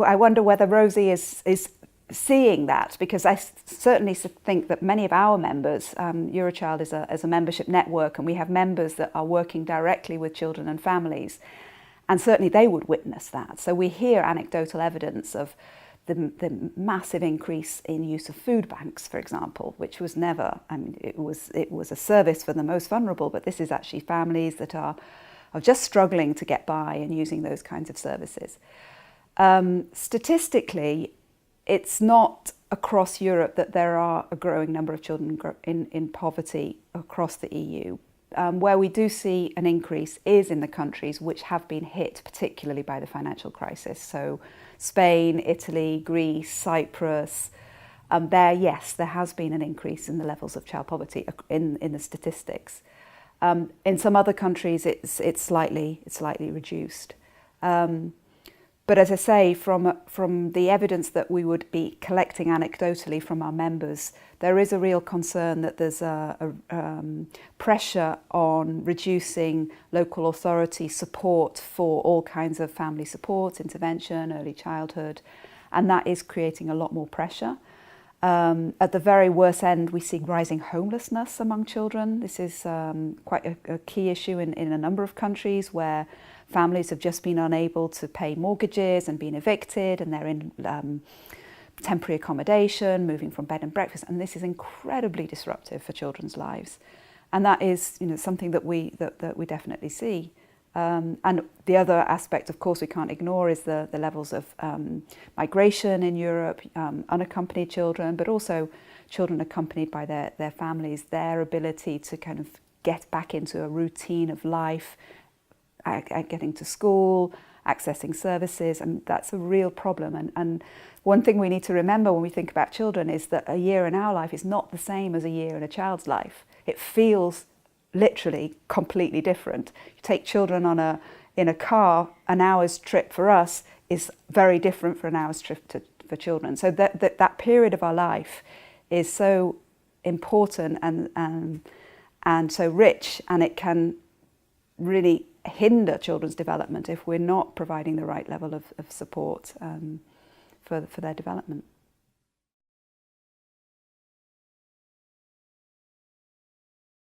I wonder whether Rosie is seeing that, because I certainly think that many of our members, Eurochild is a membership network, and we have members that are working directly with children and families, and certainly they would witness that. So we hear anecdotal evidence of the massive increase in use of food banks, for example, which was never, I mean, it was a service for the most vulnerable, but this is actually families that are just struggling to get by and using those kinds of services. Statistically, it's not across Europe that there are a growing number of children in poverty across the EU. Where we do see an increase is in the countries which have been hit particularly by the financial crisis. So Spain, Italy, Greece, Cyprus. Yes, there has been an increase in the levels of child poverty in the statistics. In some other countries, it's slightly reduced. But as I say, from the evidence that we would be collecting anecdotally from our members, there is a real concern that there's a pressure on reducing local authority support for all kinds of family support, intervention, early childhood, and that is creating a lot more pressure. At the very worst end, we see rising homelessness among children. This is quite a key issue in a number of countries where families have just been unable to pay mortgages and been evicted, and they're in temporary accommodation, moving from bed and breakfast, and this is incredibly disruptive for children's lives. And that is, something that we definitely see. And the other aspect, of course, we can't ignore is the levels of migration in Europe, unaccompanied children, but also children accompanied by their families, their ability to kind of get back into a routine of life, getting to school, accessing services, and that's a real problem. And one thing we need to remember when we think about children is that a year in our life is not the same as a year in a child's life. It feels literally completely different. You take children in a car, an hour's trip for us is very different for an hour's trip for children. So that period of our life is so important and so rich, and it can really hinder children's development if we're not providing the right level of support for their development.